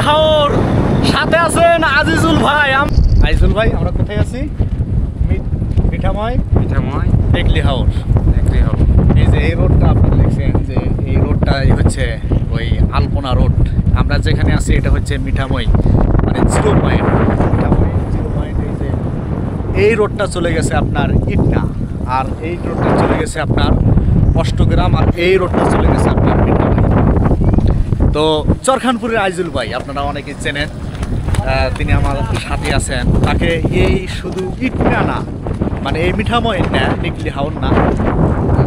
হাওর, সাথে আছেন আজিজুল ভাই। আজিজুল ভাই, আমরা কোথায় আছি? মিঠাময় টেকলি হাওর। এই যে এই রোডটা আপনারা দেখছেন, যে এই রোডটাই হচ্ছে ওই আলপনা রোড। আমরা যেখানে আছি এটা হচ্ছে মিঠাময়, মানে 0 পয়েন্ট। মিঠাময় 0 পয়েন্ট। এই যে এই রোডটা চলে গেছে আপনার ইটনা, আর এই রোডটা চলে গেছে আপনার অষ্টগ্রাম, আর এই রোডটা চলে গেছে আপনার মিঠাময়। তো চরখানপুরের আজিজুল ভাই আপনারা অনেকেই চেনেন, তিনি আমার সাথে আছেন। তাকে এই শুধু ইটনা না, মানে এই মিঠাময় না, টেকলি হাওর না,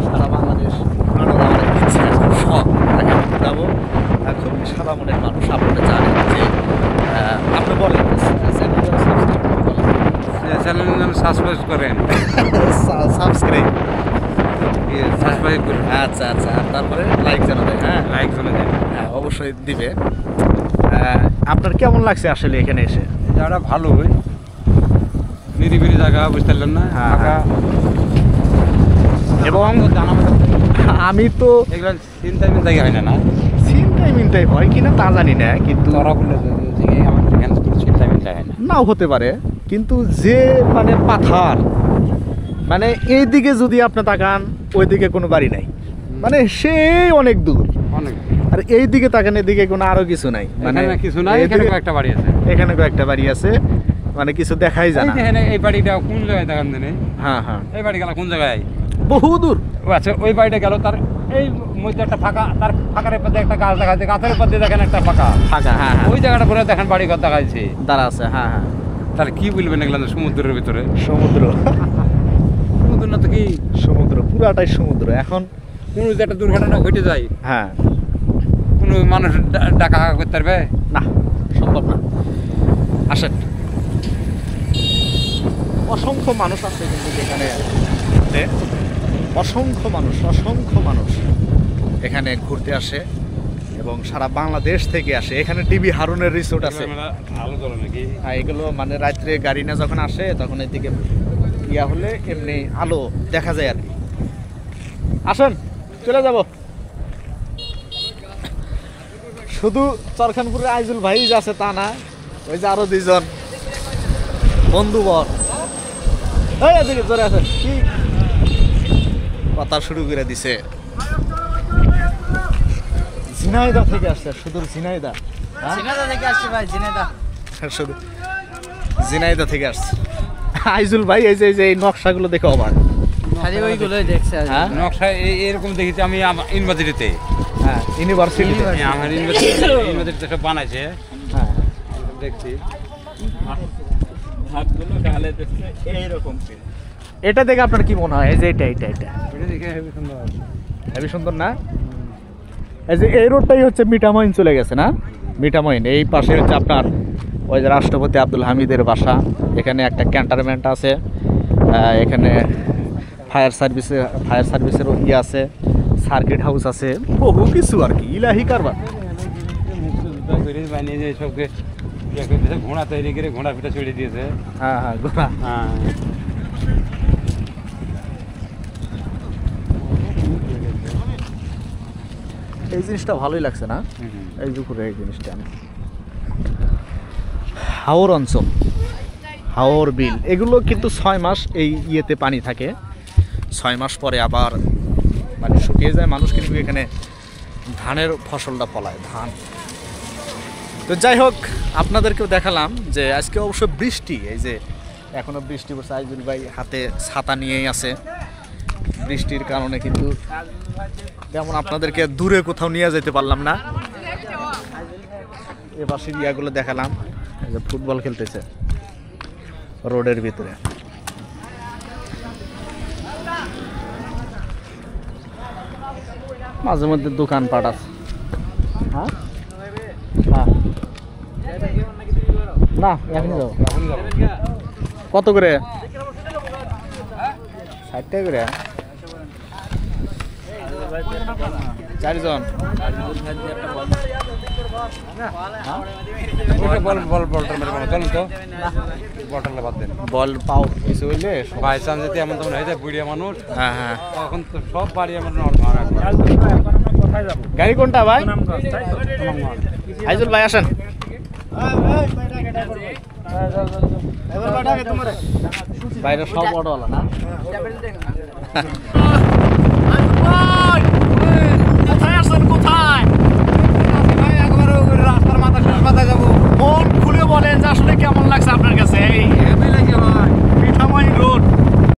সারা বাংলাদেশ ঘুরানোর আমার ইচ্ছে, খুব শখ। তাকে ঘুরাবো। খুবই সাদা মনের মানুষ, আপনারা জানেন। যে আপনি বলেন চ্যানেলের নাম সাবস্ক্রাইব করেন। সাবস্ক্রাইব করুন। আচ্ছা আচ্ছা, তারপরে লাইক জানাবেন। হ্যাঁ, লাইক জানাবেন। হ্যাঁ, অবশ্যই দিবে। আপনার কেমন লাগছে আসলে এখানে এসে? জায়গাটা ভালো, হয় নিরিবিলি জায়গা, বুঝতে পারলেন না? এবং আমি তো এগুলো চিন্তাই মিন্তাই হয় না, চিন্তাই হয় কিনা তা জানি না, কিন্তু তোরা বলে আমার চিন্তা মিন্তাই হয় না, নাও হতে পারে। কিন্তু যে মানে পাথার, মানে এইদিকে যদি আপনি তাকান, ওইদিকে কোনো বাড়ি নাই, মানে সেই অনেক দূর। অনেক। আর এইদিকে তাকান, এদিকে কোনো আরো কিছু নাই, মানে কিছু নাই। এখানে কয়েকটা বাড়ি আছে, এখানে কয়েকটা বাড়ি আছে, মানে কিছু দেখাই যায় না। এই বাড়িটা কোন জায়গায় দেখান দেন? হ্যাঁ হ্যাঁ, এই বাড়ি গেল কোন জায়গায়? বহু দূর। আচ্ছা, ওই বাড়িটা গেল, তার এই মধ্যে একটা ফাঁকা, তার ফাঁকার উপর দিয়ে একটা গাছ দেখা যাচ্ছে, গাছের উপর দিয়ে দেখেন একটা ফাঁকা। হ্যাঁ হ্যাঁ, ওই জায়গাটা পরে দেখেন বাড়ি ঘর দেখা যাচ্ছে, দাঁড়া আছে। হ্যাঁ হ্যাঁ, তাহলে কি বলবেন এগুলো? সমুদ্রের ভিতরে সমুদ্র। সমুদ্র না তো কি? সমুদ্র, পুরাটাই সমুদ্র। এখন কোনো যদি একটা দুর্ঘটনা ঘটে যায়, হ্যাঁ, কোনো মানুষ ডাকা করতে পারবে না, সম্ভব না। আসেন, অসংখ্য মানুষ আছে কিন্তু যেখানে, অসংখ্য মানুষ এখানে ঘুরতে আসে, এবং সারা বাংলাদেশ থেকে আসে। এখানে টিবি হারুনের রিসোর্ট আছে। আলো জ্বলে নাকি? হ্যাঁ, এগুলো মানে রাত্রে গাড়ি না যখন আসে, তখন এদিকে ইয়া হলে এমনি আলো দেখা যায় আর কি। আসেন, চলে যাব। শুধু চরখানপুরের আজিজুল ভাই আছে তা না, ওই যে আরো 2 জন বন্ধুবর এদিকে জোরে আছেন। কি কথা শুরু করে দিছে। ঝিনাইদা থেকে আসছে, সুদূর ঝিনাইদা। ঝিনাইদা থেকে আসছে ভাই, ঝিনাইদা। শুধু ঝিনাইদা থেকে আসছে আজিজুল ভাই। এই যে এই নকশাগুলো দেখে অবাক। খালি ওইগুলোই দেখছে। হ্যাঁ, নকশা এরকম দেখেছি আমি ইউনিভার্সিটিতে। হ্যাঁ, ইউনিভার্সিটিতে আমার ইউনিভার্সিটিতে সব বানাইছে। হ্যাঁ, দেখছি এটা দেখে আপনার কি মনে হয়? এই যে এটা দেখে হেবি সুন্দর, হেবি সুন্দর না? এই যে এই রোডটাই হচ্ছে মিঠামইন চলে গেছে না? মিঠামইন এই পাশে হচ্ছে আপনার ওই যে রাষ্ট্রপতি আব্দুল হামিদের বাসা। এখানে একটা ক্যান্টনমেন্ট আছে, এখানে ফায়ার সার্ভিসেরও ইয়ে আছে, সার্কিট হাউস আছে, বহু কিছু আর কি। ইলাহি কারবার। বানিয়ে সবকে ঘোড়া তৈরি করে ঘোড়া পিঠা ছড়িয়ে দিয়েছে। হ্যাঁ হ্যাঁ, ঘোড়া। হ্যাঁ, এই জিনিসটা ভালোই লাগছে না? এই দুপুরে এই জিনিসটা হাওর অঞ্চল, হাওর বিল, এগুলো কিন্তু 6 মাস এই ইয়েতে পানি থাকে। 6 মাস পরে আবার মানে শুকিয়ে যায়। মানুষ কিন্তু এখানে ধানের ফসলটা ফলায়, ধান। তো যাই হোক, আপনাদেরকেও দেখালাম যে আজকে অবশ্য বৃষ্টি, এই যে এখনো বৃষ্টি পড়ছে। আজিজুল ভাই হাতে ছাতা নিয়েই আছে। বৃষ্টির কারণে কিন্তু যেমন আপনাদেরকে দূরে কোথাও নিয়ে যেতে পারলাম না। এ পাশের ইয়াগুলো দেখালাম, এই যে ফুটবল খেলতেছে রোডের ভিতরে। মাঝে মধ্যে দোকানপাট আছে। হ্যাঁ হ্যাঁ, না এখনই যাবো। কত করে? 60 টাকা করে। 4 জন। বল পাও কিছু হইলে বাই চান্স যদি এমন তেমন হয়ে যায়, বুড়িয়া মানুষ। হ্যাঁ হ্যাঁ, তখন তো সব বাড়ি আমার গাড়ি কোনটা ভাই? আজিজুল ভাই আসেন। বাইরে সব অটোওয়ালা না